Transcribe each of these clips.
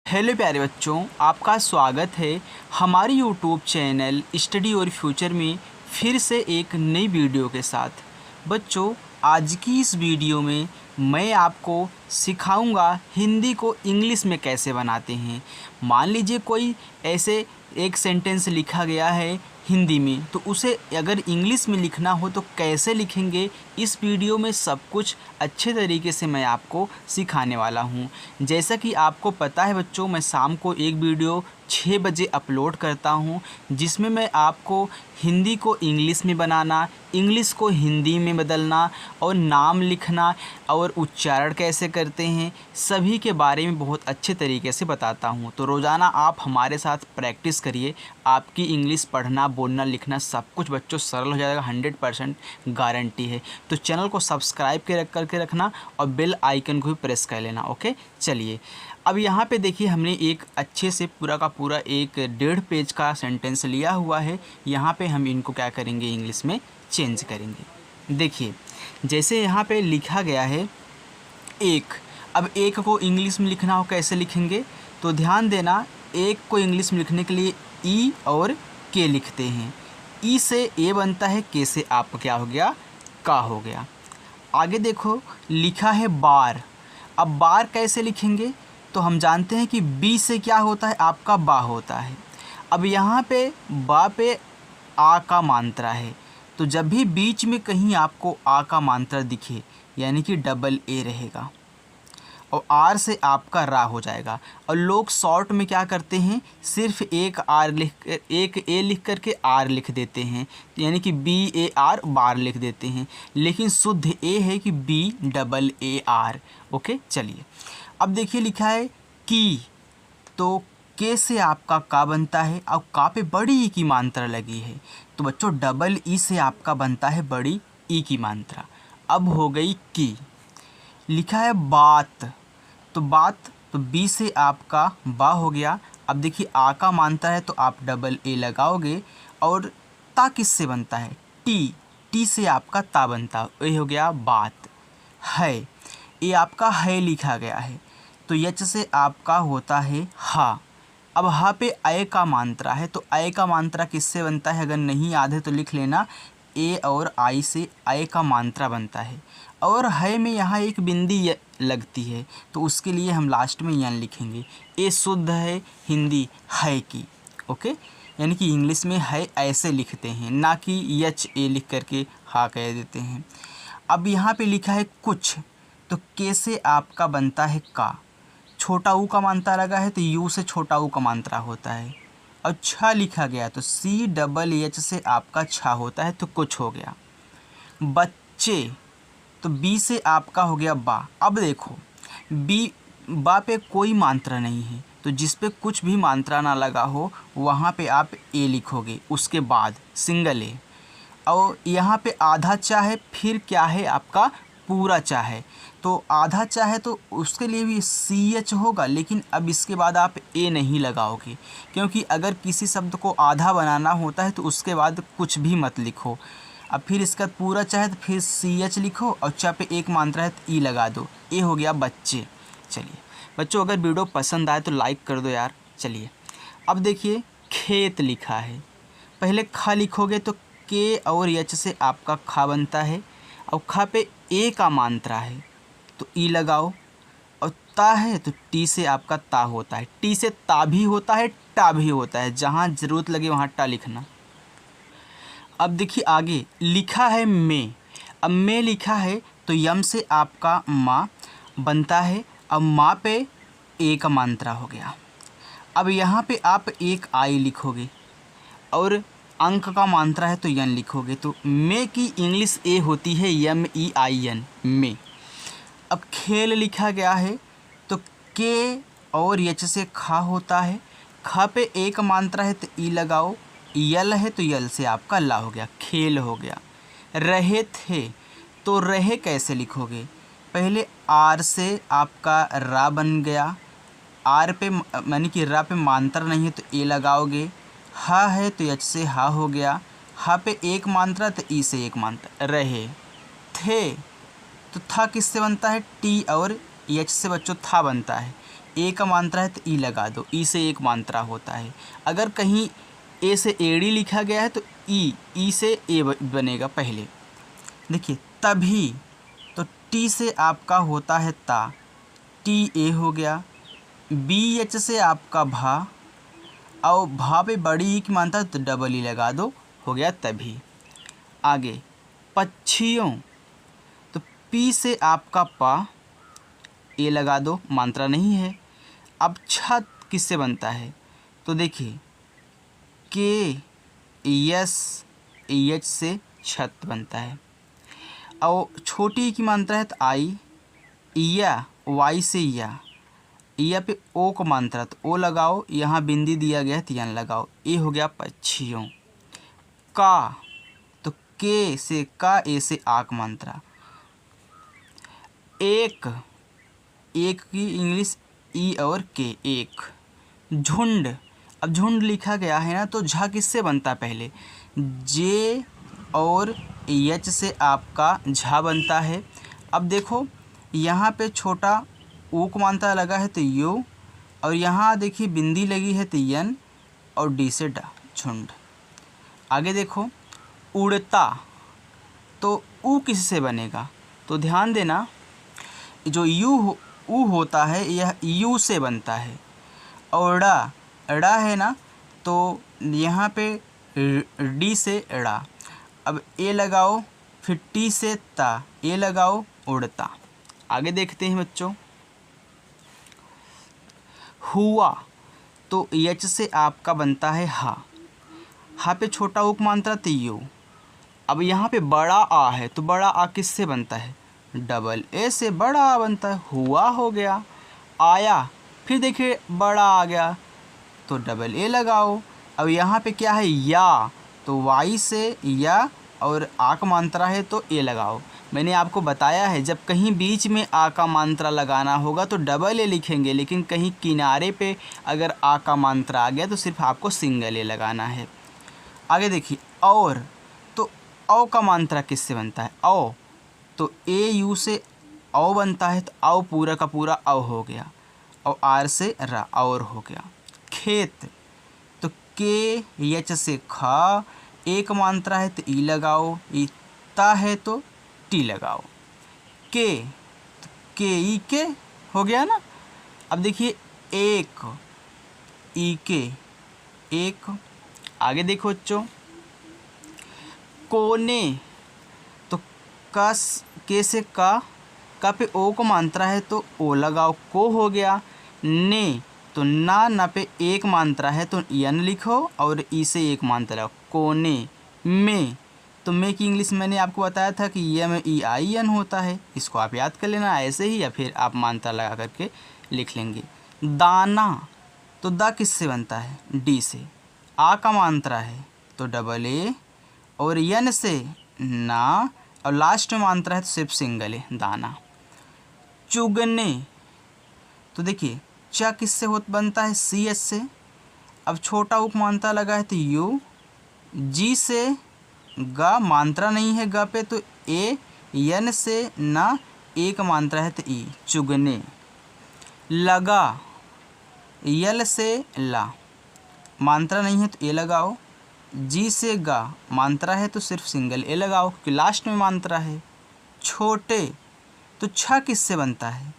Hello प्यारे बच्चों, आपका स्वागत है हमारे यूट्यूब चैनल स्टडी और फ्यूचर में फिर से एक नई वीडियो के साथ। बच्चों, आज की इस वीडियो में मैं आपको सिखाऊंगा हिंदी को इंग्लिश में कैसे बनाते हैं। मान लीजिए कोई ऐसे एक सेंटेंस लिखा गया है हिंदी में, तो उसे अगर इंग्लिश में लिखना हो तो कैसे लिखेंगे, इस वीडियो में सब कुछ अच्छे तरीके से मैं आपको सिखाने वाला हूं। जैसा कि आपको पता है बच्चों, मैं शाम को एक वीडियो 6 बजे अपलोड करता हूं, जिसमें मैं आपको हिंदी को इंग्लिश में बनाना, इंग्लिश को हिंदी में बदलना और नाम लिखना और उच्चारण कैसे करते हैं, सभी के बारे में बहुत अच्छे तरीके से बताता हूं। तो रोज़ाना आप हमारे साथ प्रैक्टिस करिए, आपकी इंग्लिश पढ़ना, बोलना, लिखना सब कुछ बच्चों सरल हो जाएगा, 100% गारंटी है। तो चैनल को सब्सक्राइब करके रखना और बेल आइकन को भी प्रेस कर लेना। ओके, चलिए अब यहाँ पे देखिए, हमने एक अच्छे से पूरा का पूरा एक 1.5 पेज का सेंटेंस लिया हुआ है। यहाँ पे हम इनको क्या करेंगे, इंग्लिश में चेंज करेंगे। देखिए जैसे यहाँ पे लिखा गया है एक, अब एक को इंग्लिश में लिखना हो कैसे लिखेंगे, तो ध्यान देना, एक को इंग्लिश में लिखने के लिए ई और के लिखते हैं। ई से ए बनता है, के से आप क्या हो गया, का हो गया। आगे देखो लिखा है बार, अब बार कैसे लिखेंगे, तो हम जानते हैं कि बी से क्या होता है, आपका बा होता है। अब यहाँ पे बा पे आ का मात्रा है, तो जब भी बीच में कहीं आपको आ का मात्रा दिखे यानी कि डबल ए रहेगा और आर से आपका रा हो जाएगा। और लोग शॉर्ट में क्या करते हैं, सिर्फ एक आर एक ए लिख करके आर लिख देते हैं, यानी कि बी ए आर बार लिख देते हैं, लेकिन शुद्ध ए है कि B double A R. Okay, चलिए अब देखिए लिखा है की, तो के से आपका का बनता है और का पे बड़ी ई की मात्रा लगी है, तो बच्चों डबल ई से आपका बनता है बड़ी ई की मात्रा। अब हो गई की। लिखा है बात, तो बात, तो बी से आपका बा हो गया। अब देखिए आ का मानता है तो आप डबल ए लगाओगे और ता किससे बनता है, टी, टी से आपका ता बनता है, ये हो गया बात। है, ये आपका है लिखा गया है, तो यच से आपका होता है हा। अब हा पे अय का मात्रा है, तो अय का मात्रा किससे बनता है, अगर नहीं याद है तो लिख लेना, ए और आई से अय का मात्रा बनता है। और है में यहाँ एक बिंदी लगती है, तो उसके लिए हम लास्ट में यन लिखेंगे। ए शुद्ध है हिंदी है की। ओके, यानी कि इंग्लिश में है ऐसे लिखते हैं, ना कि यच ए लिख करके हा कह देते हैं। अब यहाँ पे लिखा है कुछ, तो के से आपका बनता है का, छोटा ऊ का मात्रा लगा है तो यू से छोटा ऊ का मात्रा होता है। और छा लिखा गया तो सी डबल एच से आपका छा होता है, तो कुछ हो गया। बच्चे, तो बी से आपका हो गया बा। अब देखो बी बा पे कोई मात्रा नहीं है, तो जिस पे कुछ भी मात्रा ना लगा हो वहाँ पे आप ए लिखोगे, उसके बाद सिंगल ए। और यहाँ पे आधा चा है, फिर क्या है आपका पूरा चा है, तो आधा चा है तो उसके लिए भी सी एच होगा, लेकिन अब इसके बाद आप ए नहीं लगाओगे, क्योंकि अगर किसी शब्द को आधा बनाना होता है तो उसके बाद कुछ भी मत लिखो। अब फिर इसका पूरा चा है तो फिर सी एच लिखो और चा पे एक मात्रा है तो ई लगा दो, ए हो गया बच्चे। चलिए बच्चों, अगर वीडियो पसंद आए तो लाइक कर दो यार। चलिए अब देखिए खेत लिखा है, पहले खा लिखोगे तो के और एच से आपका खा बनता है, और खा पे ए का मात्रा है तो ई लगाओ, और ता है तो टी से आपका ता होता है, टी से ता भी होता है, टा भी होता है, जहाँ ज़रूरत लगे वहाँ टा लिखना। अब देखिए आगे लिखा है में, अब में लिखा है तो यम से आपका माँ बनता है, अब माँ पे ए का मात्रा हो गया। अब यहाँ पे आप एक आई लिखोगे और अंक का मात्रा है तो यन लिखोगे, तो में की इंग्लिश ए होती है यम ई आई एन, में। अब खेल लिखा गया है तो के और यच से खा होता है, खा पे एक मात्रा है तो ई लगाओ, यल है तो यल से आपका ला हो गया, खेल हो गया। रहे थे, तो रहे कैसे लिखोगे, पहले आर से आपका रा बन गया, आर पे यानी कि रा पे मात्रा नहीं है तो ए लगाओगे, हा है तो एच से हा हो गया, हा पे एक मात्रा तो ई से एक मात्रा। रहे थे, तो था किससे बनता है, टी और एच से बच्चों था बनता है, ए का मात्रा है तो ई लगा दो, ई से एक मात्रा होता है। अगर कहीं ए से एड़ी लिखा गया है तो ई से ए बनेगा पहले। देखिए तभी, तो टी से आपका होता है ता, टी ए हो गया। बी एच से आपका भा, और भा पे बड़ी ई की मात्रा तो डबल ई लगा दो, हो गया तभी। आगे पक्षियों, तो पी से आपका पा, ए लगा दो, मात्रा नहीं है। अब छत किससे बनता है, तो देखिए के यस एच से छत बनता है। और छोटी ई की मात्रा है तो आई, या वाई से या पे ओ को मात्रा तो ओ लगाओ, यहाँ बिंदी दिया गया है तो यन लगाओ, ए हो गया पक्षियों। का, तो के से का, ए से आक मात्रा। एक की इंग्लिश ई और के, एक। झुंड, अब झुंड लिखा गया है ना, तो झा किससे बनता है पहले, जे और एच से आपका झा बनता है। अब देखो यहाँ पे छोटा ऊ को मात्रा लगा है तो यू, और यहाँ देखिए बिंदी लगी है तो यन, और डी से डा, झुंड। आगे देखो उड़ता, तो ऊ किससे बनेगा, तो ध्यान देना जो ऊ होता है यह यू से बनता है। और ड़ा है ना, तो यहाँ पे डी से ड़ा। अब ए लगाओ, फिर टी से ता, ए लगाओ, उड़ता। आगे देखते हैं बच्चों, हुआ, तो एच से आपका बनता है हा पे छोटा उक मात्रा तो यू। अब यहाँ पे बड़ा आ है, तो बड़ा आ किससे बनता है, डबल ए से बड़ा आ बनता है, हुआ हो गया। आया, फिर देखिए बड़ा आ गया तो डबल ए लगाओ। अब यहाँ पे क्या है, या, तो वाई से या, और आ का मात्रा है तो ए लगाओ। मैंने आपको बताया है जब कहीं बीच में आ का मात्रा लगाना होगा तो डबल ए लिखेंगे, लेकिन कहीं किनारे पे अगर आ का मात्रा आ गया तो सिर्फ आपको सिंगल ए लगाना है। आगे देखिए और, तो औ का मात्रा किससे बनता है, औ, तो ए यू से औ बनता है तो औ पूरा का पूरा औ हो गया, और आर से रा, और हो गया। खेत, तो के एच से खा, एक मात्रा है तो ई लगाओ, ई ता है तो टी लगाओ। के, तो के ई के हो गया ना। अब देखिए एक, ई के एक। आगे देखो बच्चों, कोने, तो के से का पे ओ को मात्रा है तो ओ लगाओ, को हो गया। ने, तो ना पे एक मात्रा है तो यन लिखो, और ई से एक मात्रा लगाओ, कोने। में, तो में की इंग्लिश मैंने आपको बताया था कि ये में ई आई एन होता है, इसको आप याद कर लेना ऐसे ही, या फिर आप मात्रा लगा करके लिख लेंगे। दाना, तो दा किससे बनता है, डी से। आ का मात्रा है तो डबल ए, और यन से ना, और लास्ट में मात्रा है तो सिर्फ सिंगल है, दाना। चुगने, तो देखिए च किससे बनता है, सी एच से। अब छोटा उप मात्रा लगा है तो यू, जी से गा, मात्रा नहीं है गा पे तो ए, यन से ना, एक मात्रा है तो ई, चुगने। लगा, यल से ला, मात्रा नहीं है तो ए लगाओ। जी से गा, मात्रा है तो सिर्फ सिंगल ए लगाओ क्योंकि लास्ट में मात्रा है। छोटे, तो छ किससे बनता है,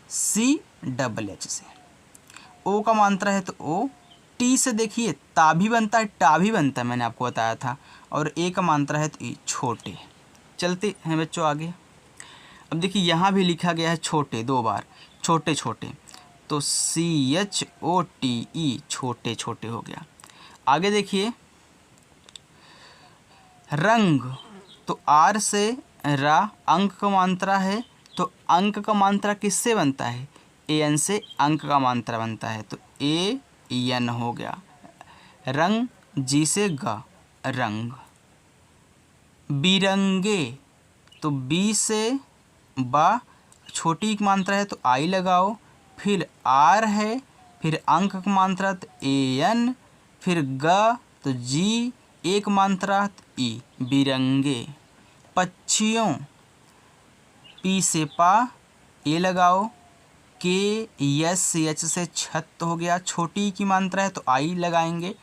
सी डबल एच से। ओ का मात्रा है तो ओ। टी से देखिए ता भी बनता है, टा भी बनता है, मैंने आपको बताया था। और ए का मात्रा है तो ई, छोटे। चलते हैं बच्चों आगे। अब देखिए यहाँ भी लिखा गया है छोटे, दो बार, छोटे छोटे, तो C H O T E, छोटे छोटे हो गया। आगे देखिए रंग, तो आर से रा, अंक का मात्रा है तो अंक का मात्रा किससे बनता है, ए एन से अंक का मात्रा बनता है तो ए एन हो गया। रंग, जी से गा, रंग। बिरंगे, तो बी से बा, छोटी की मात्रा है तो आई लगाओ, फिर आर है, फिर अंक की मात्रा तो ए एन, फिर ग तो जी, एक मात्रा तो ई, बिरंगे। पक्षियों, पी से पा, ए लगाओ, के यस से एच से छत हो गया, छोटी की मात्रा है तो आई लगाएंगे।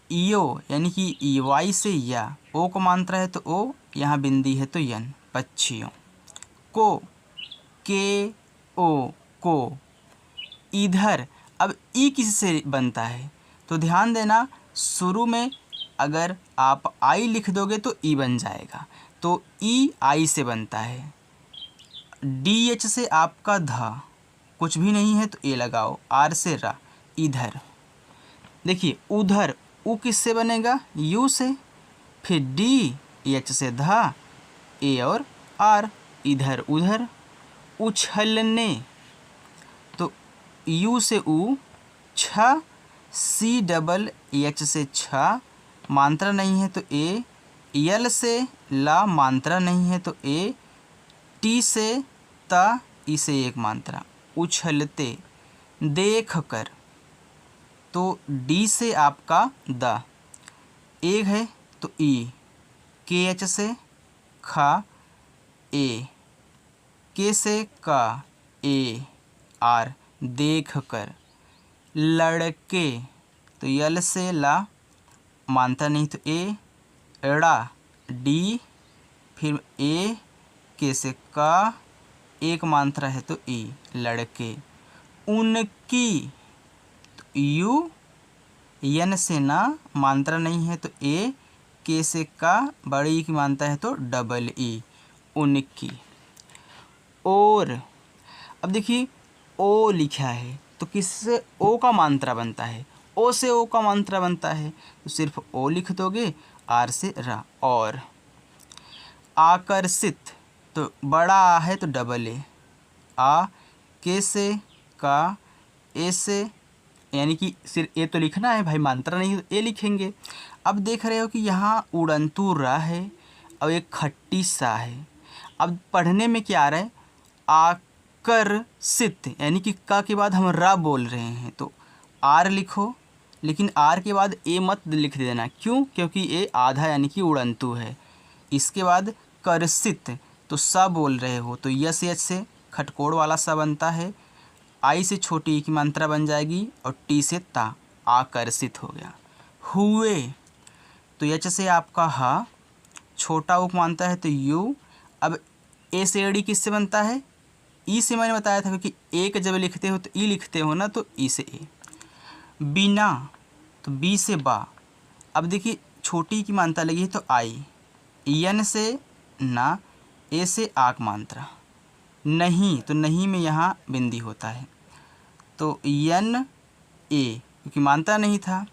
ईओ यानी कि ई वाई से या, ओ को मात्रा है तो ओ, यहाँ बिंदी है तो यन, पक्षियों। को, के ओ, को। इधर, अब ई किससे बनता है तो ध्यान देना, शुरू में अगर आप आई लिख दोगे तो ई बन जाएगा, तो ई आई से बनता है। डी एच से आपका ध, कुछ भी नहीं है तो ए लगाओ। आर से रा, इधर। देखिए उधर, उ किससे बनेगा, यू से। फिर डी एच से धा, ए और आर, इधर उधर। उछलने, तो यू से उ, छ, सी डबल एच से छ, मात्रा नहीं है तो ए। यल से ला, मात्रा नहीं है तो ए। टी से ता, ई से एक मात्रा। उछलते, देख कर, तो डी से आपका द, एक है तो ई। के एच से खा, ए। के से का, ए आर, देख कर। लड़के, तो यल से ला, मानता नहीं तो ए। ड़ा, डी, फिर ए। के से का, एक मात्रा है तो ई, लड़के। उनकी, तो यू, यन से ना, मात्रा नहीं है तो ए। के से का, बड़ी की मात्रा है तो डबल ई, उनकी। और अब देखिए ओ लिखा है तो किससे ओ का मात्रा बनता है, ओ से ओ का मात्रा बनता है तो सिर्फ ओ लिख दोगे। आर से रा, और। आकर्षित, तो बड़ा आ है तो डबल ए। आ, के से का, ए से, यानी कि सिर्फ ए तो लिखना है भाई, मात्रा नहीं तो ए लिखेंगे। अब देख रहे हो कि यहाँ उड़ंतू रा है और एक खट्टी सा है। अब पढ़ने में क्या आ रहा है, आकर्षित, यानी कि का के बाद हम रा बोल रहे हैं तो आर लिखो, लेकिन आर के बाद ए मत लिख देना। क्यों, क्योंकि ए आधा यानी कि उड़ंतू है। इसके बाद कर्षित, तो सा बोल रहे हो तो यस एच से खटकोड़ वाला सा बनता है। आई से छोटी की मात्रा बन जाएगी और टी से ता, आकर्षित हो गया। हुए, तो एच से आपका हा, छोटा उप मानता है तो यू। अब ए से एडी किससे बनता है, ई से। मैंने बताया था क्योंकि ए का जब लिखते हो तो ई लिखते हो ना, तो ई से ए। बिना, तो बी से बा। अब देखिए छोटी की मात्रा लगी है तो आई। यन से ना, ए से आक मात्रा। नहीं, तो नहीं में यहाँ बिंदी होता है तो यन ए, क्योंकि मात्रा नहीं था।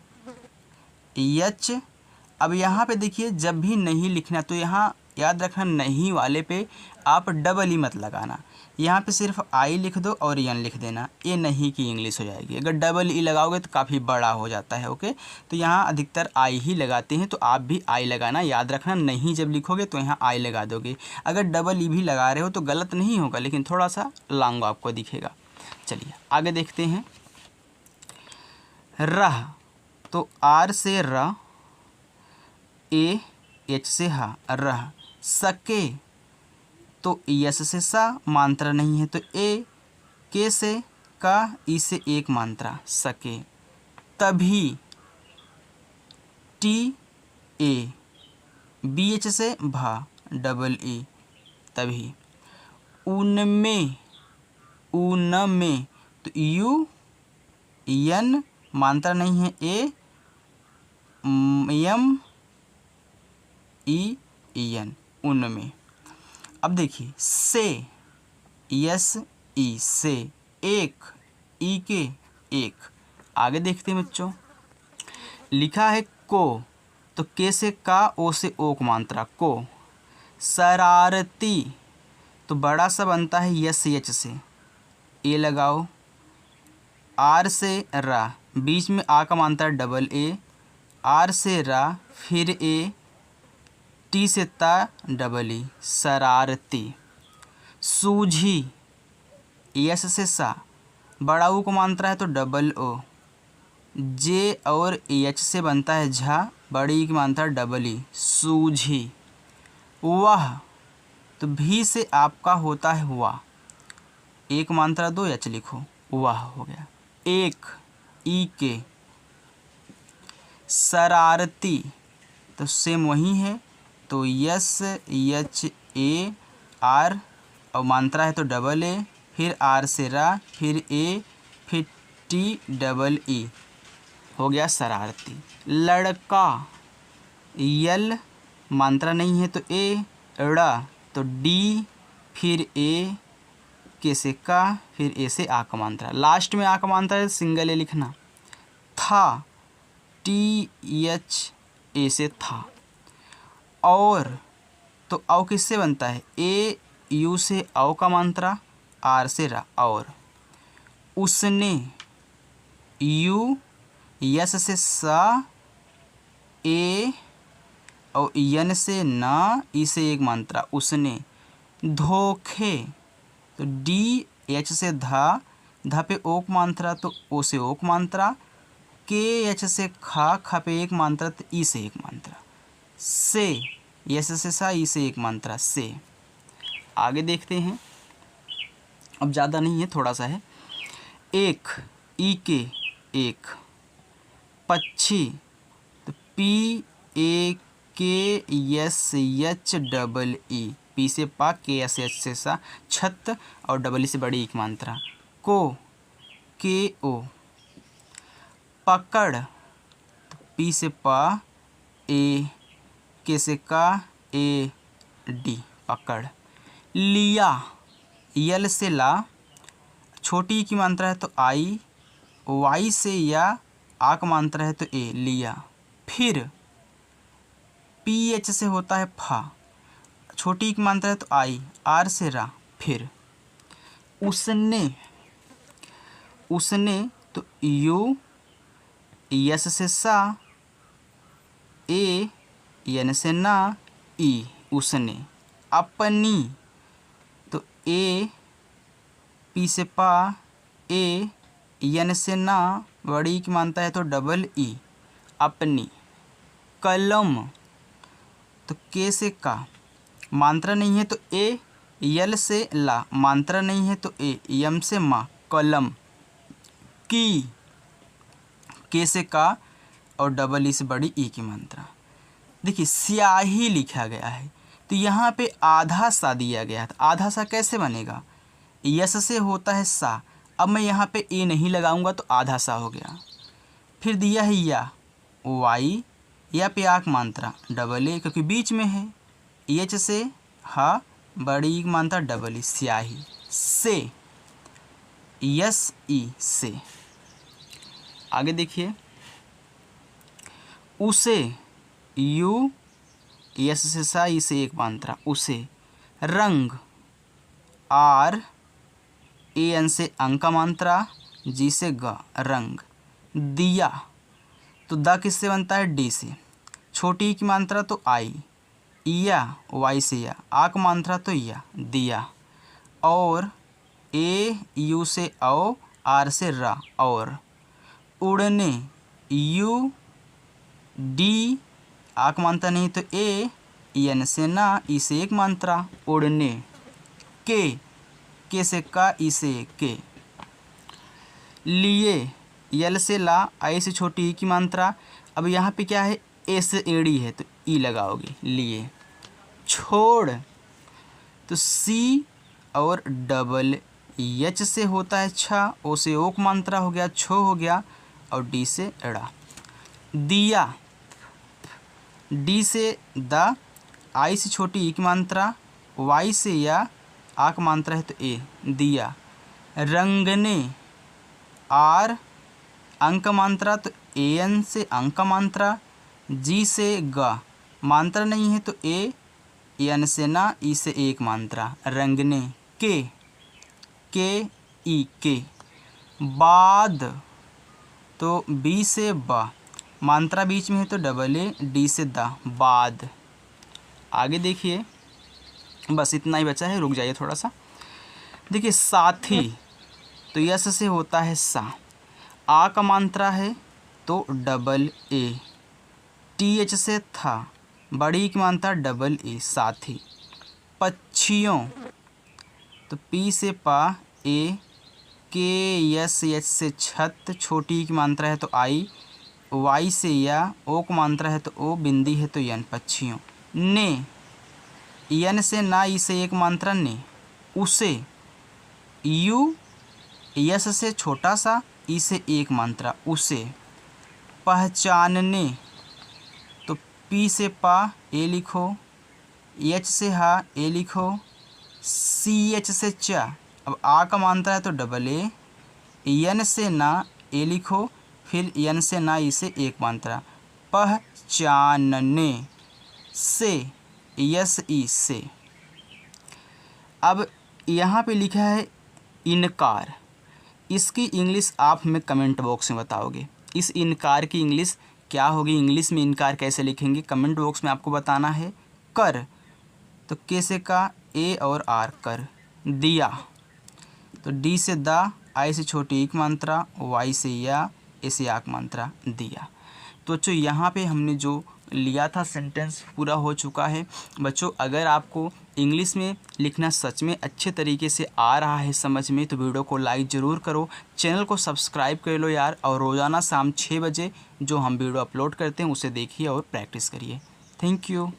यच, अब यहाँ पे देखिए जब भी नहीं लिखना तो यहाँ याद रखना, नहीं वाले पे आप डबल ई मत लगाना। यहाँ पे सिर्फ आई लिख दो और यन लिख देना, ये नहीं की इंग्लिश हो जाएगी। अगर डबल ई लगाओगे तो काफ़ी बड़ा हो जाता है। ओके, तो यहाँ अधिकतर आई ही लगाते हैं, तो आप भी आई लगाना। याद रखना, नहीं जब लिखोगे तो यहाँ आई लगा दोगे। अगर डबल ई भी लगा रहे हो तो गलत नहीं होगा, लेकिन थोड़ा सा लॉन्ग आपको दिखेगा। चलिए आगे देखते हैं। रह, तो आर से र, ए एच से हा, रह। सके, तो यस से सा, मात्रा नहीं है तो ए। के से का, ई से एक मात्रा, सके। तभी, टी ए। बी एच से भा, डबल ए, तभी। उनमें, उनमें, तो यू, यन, मात्रा नहीं है ए। यम, ई, यन, उनमें। अब देखिए से, यस ई से, एक, ई के एक। आगे देखते हैं बच्चों, लिखा है को, तो के से का, ओ से ओक मात्रा, को। शरारती, तो बड़ा सा बनता है यस एच से, ए लगाओ। आर से रा, बीच में आ का मात्रा डबल ए। आर से रा, फिर ए। टी से ता, डबल ई, शरारती। सूझी, यस से सा, बड़ा ऊ को मात्रा है तो डबल ओ। जे और एच से बनता है झा, बड़ी की मात्रा डबल ई, सूझी। वह, तो भी से आपका होता है हुआ। एक मात्रा दो एच लिखो, वाह हो गया। एक ई के, शरारती तो सेम वही है, तो यस एच ए आर, और मात्रा है तो डबल ए, फिर आर से रा, फिर ए, फिर टी डबल ई, हो गया शरारती। लड़का, यल मात्रा नहीं है तो ए, ड़ा तो डी, फिर ए, के से का, फिर ए से आ का मात्रा, लास्ट में आ का मात्रा है सिंगल ए लिखना। था, टी एच ए से था। और तो औ किससे बनता है, ए यू से औ का मात्रा, आर से रा, और। उसने, यू यस से सा, ए और यन से ना, ई से एक मात्रा, उसने। धोखे तो डी एच से धा, धा पे ओक मात्रा तो ओ से ओक मात्रा, के एच से खा, खा पे एक मात्रा तो ई से एक मात्रा। से, यस से सा, ई से एक मात्रा, से। आगे देखते हैं, अब ज़्यादा नहीं है, थोड़ा सा है। एक, ई के, एक। पक्षी तो पी ए के S H double E, P से पा, के एस एच से सा, छत और डबल ई से बड़ी एक मात्रा। को, के ओ। पकड़ तो पी से पा, ए, के से का, ए डी, पकड़। लिया, यल से ला, छोटी ई की मात्रा है तो आई, वाई से या, आ का मात्रा है तो ए, लिया। फिर पी एच से होता है फा, छोटी ई की मात्रा है तो आई, आर से रा, फिर। उसने, उसने तो यू यस से सा, ए यन से ना, ई, उसने। अपनी तो ए पी से पा, ए यन से ना, बड़ी की मानता है तो डबल ई, अपनी। कलम तो के से का, मात्रा नहीं है तो ए, यल से ला, मात्रा नहीं है तो ए, यम से मा, कलम। की, के से का और डबल ई से बड़ी ई की मात्रा। देखिए स्याही लिखा गया है तो यहाँ पे आधा सा दिया गया है, तो आधा सा कैसे बनेगा, यस से होता है सा, अब मैं यहाँ पे ए नहीं लगाऊंगा तो आधा सा हो गया। फिर दिया है या, वाई, या पे आक मात्रा डबल ए क्योंकि बीच में है, एच से हा, बड़ी ई की मात्रा डबल ई, स्याही। से, यस ई, से। आगे देखिए, उसे, यू यस से सा, ई से एक मात्रा, उसे। रंग, आर ए एन से अंक का मात्रा, जी से ग, रंग। दिया तो द किससे बनता है, डी से, छोटी ई की मात्रा तो आई, या वाई से या, आ का मात्रा तो या, दिया। और ए यू से औ, आर से रा, और। उड़ने, यू डी, आ का मात्रा नहीं तो ए, एन से ना, ई से एक मात्रा, उड़ने। के से का, ई से के। लिए, यल से ला, आई से छोटी ई की मात्रा, अब यहाँ पे क्या है, ए से एड़ी है तो ई लगाओगे, लिए। छोड़ तो सी और डबल एच से होता है छा, ओ से ओक मात्रा हो गया, छो हो गया, और डी से एड़ा। दिया, डी से द, आई से छोटी ई की मात्रा, वाई से या, आ का मात्रा है तो ए, दिया। रंगने, आर अंक मात्रा तो ए एन से अंक मात्रा, जी से ग, मात्रा नहीं है तो ए, एन से ना, ई से एक मात्रा, रंगने। के ई, के। बाद तो बी से ब, मात्रा बीच में है तो डबल ए, डी से द, बाद। आगे देखिए, बस इतना ही बचा है, रुक जाइए थोड़ा सा। देखिए साथी तो यस से होता है सा, आ का मात्रा है तो डबल ए, टी एच से था, बड़ी की मात्रा डबल ए, साथी। पक्षियों तो पी से पा, ए, के यस एच से छत, छोटी की मात्रा है तो आई, वाई से या, ओ की मात्रा है तो ओ, बिंदी है तो यन, पक्षियों। ने, यन से ना, ई से एक मात्रा ने, उसे, यू, यस से छोटा सा, ई से एक मात्रा उसे। पहचानने, तो पी से पा, ए लिखो, एच से हा, ए लिखो, सी एच से चा, अब आ का मात्रा है तो डबल ए, यन से ना, ए लिखो, फिर यन से ना, ई से एक मात्रा, पहचानने, से, यस ई से। अब यहाँ पे लिखा है इनकार, इसकी इंग्लिश आप हमें कमेंट बॉक्स में बताओगे। इस इनकार की इंग्लिश क्या होगी, इंग्लिश में इनकार कैसे लिखेंगे, कमेंट बॉक्स में आपको बताना है। कर, तो के से का, ए और आर, कर। दिया, तो डी से दा, आई से छोटी एक मात्रा, वाई से या, ए से आक मात्रा, दिया। तो बच्चों यहाँ पे हमने जो लिया था सेंटेंस पूरा हो चुका है। बच्चों अगर आपको इंग्लिश में लिखना सच में अच्छे तरीके से आ रहा है समझ में, तो वीडियो को लाइक ज़रूर करो, चैनल को सब्सक्राइब कर लो यार, और रोज़ाना शाम 6 बजे जो हम वीडियो अपलोड करते हैं उसे देखिए और प्रैक्टिस करिए। Thank you.